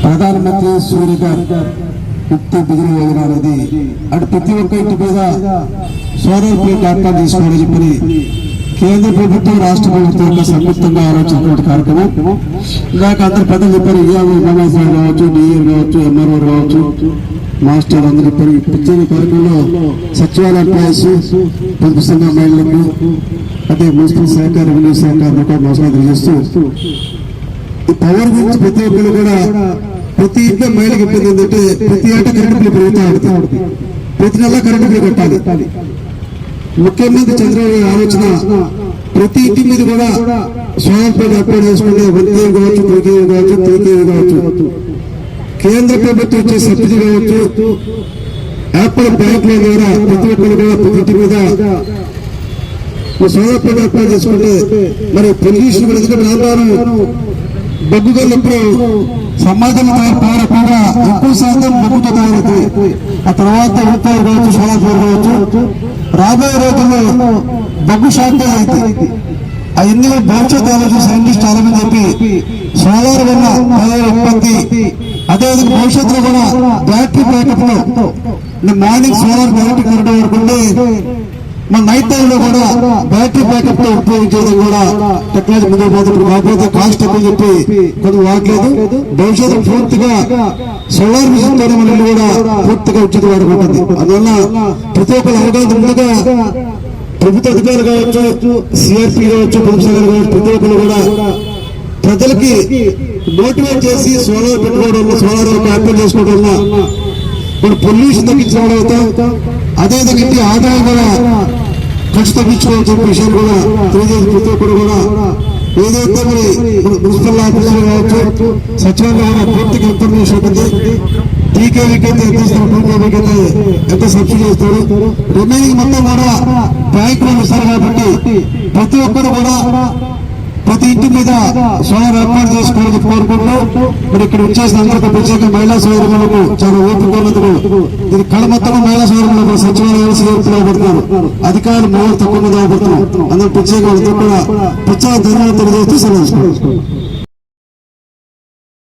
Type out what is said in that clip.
ప్రధానమంత్రి సూర్యగారు ముక్తి బిజిలి యోజన అనేది అటు ప్రతి ఒక్క ఇంటి మీద సోలార్ ప్లేట్ ఏర్పాటు చేసుకోవాలని చెప్పని కేంద్ర ప్రభుత్వం రాష్ట్ర ప్రభుత్వం యొక్క సంయుక్తంగా ఆలోచించిన కార్యక్రమం. ఇందాక అందరు పెద్దలు చెప్పారు, ఎంఎస్ఐ కావచ్చు, డిఏ కావచ్చు, ఎంఆర్ఓ కావచ్చు, మాస్టర్ అందరూ చెప్పారు. ప్రత్యేక కార్యక్రమంలో సచివాలయ ఎంప్లాయీస్, పొదుపు సంఘ మహిళలకు, అదే మున్సిపల్ శాఖ, రెవెన్యూ శాఖ అందరూ కూడా మోసాలు చేస్తూ ఈ పవర్ గురించి ప్రతి ఒక్కరు కూడా ప్రతి ఇంట్లో మహిళకి ఇబ్బంది ఏంటంటే ప్రతి ఏటా కరెంటు బిల్లు పెరుగుతూ ఉంటుంది. ప్రతి నెల కరెంటు బిల్లు కట్టాలి. ముఖ్యమంత్రి చంద్రబాబు ఆలోచన ప్రతి ఇంటి మీద కూడా సోలార్ ప్లేట్ ఏర్పాటు చేసుకుంటే 1 KV కావచ్చు, 2 KV కావచ్చు, 3 KV కావచ్చు, కేంద్ర ప్రభుత్వం వచ్చే సబ్సిడీ కావచ్చు, యాప్ల బ్యాంకుల ద్వారా ప్రతి ఒక్కరు కూడా ప్రతి ఇంటి మీద సోలార్ ప్లేట్ ఏర్పాటు చేసుకుంటే మరి పొల్యూషన్ కూడా ఎందుకంటే రాను బొగ్గుగల్లు ఎప్పుడు సమాజంలో కూడా ఎక్కువ శాతం బొగ్గుతో తయారవుతుంది. ఆ తర్వాత ఉత్పత్తి కావచ్చు, సోలార్ ప్లేట్ కావచ్చు. రాబోయే రోజుల్లో బొగ్గు షార్టేజ్ అవుతుంది. అవన్నీ భవిష్యత్ ఆలోచన సైంటిస్ట్ చాలా మంది చెప్పి సోలార్ వల్ల ఉత్పత్తి, అదేవిధంగా భవిష్యత్తులో కూడా బ్యాటరీ బ్యాకప్ లో మార్నింగ్ సోలార్ డైరెక్ట్ కరెంట్ వరకు ఉండి మన నైట్ టైంలో కూడా బ్యాటరీ బ్యాకప్ లో ఉపయోగించేది కూడా టెక్నాలజీ ముందుకు పోతుంది. కాకపోతే కాస్ట్ ఎక్కువ చెప్పి కొంచెం వాడలేదు. భవిష్యత్తు పూర్తిగా సోలార్ మిషన్ తో మన ఇల్లు కూడా పూర్తిగా ఉచిత వాడుకుంటుంది. అందువల్ల ప్రతి ఒక్కరు అవగాహన ముందుగా ప్రభుత్వ అధికారులు కావచ్చు, సిఆర్పీ కావచ్చు, పొదుపు సంఘాలు కావచ్చు, ప్రతి ఒక్కరు కూడా ప్రజలకి మోటివేట్ చేసి సోలార్ పెట్టుకోవడం, సోలార్ ఏర్పాటు చేసుకోవడం వల్ల మన పొల్యూషన్ తగ్గించడం అవుతాం. అదేవిధంగా ఇంటి ఆదాయం కూడా ఖర్చు తగ్గించుకోవాలని చెప్పే విషయాలు కూడా తెలియజేసి ప్రతి ఒక్కరు కూడా ఏదైతే మరి మున్సిపల్ ఆఫీసులు కావచ్చు, సచివాలయం పూర్తిగా ఇన్ఫర్మేషన్ ఉంటుంది. టీకేవీకి అయితే ఎంత ఇస్తారు, 2 KVకి అయితే ఎంత సబ్సిడీ ఇస్తారు, రిమైనింగ్ మొత్తం కూడా బ్యాంకులో ఇస్తారు. కాబట్టి ప్రతి ఒక్కరు కూడా ప్రతి ఇంటి మీద సోలార్ ఏర్పాటు చేసుకోవాలని కోరుకుంటూ మరి ఇక్కడ వచ్చేసిన అందరికీ ప్రత్యేక మహిళా సోదరులకు చాలా ఓపికన్నందుకు దీని కళ మొత్తం మహిళా సోదరులకు సచివాలయాలు సిఆర్పీలో అధికారులు మహిళలు తక్కువ మీద అవబడుతున్నారు. అందరూ ప్రత్యేక కూడా ప్రత్యేక ధన్యవాదాలు తెలియజేస్తూ సెలవు.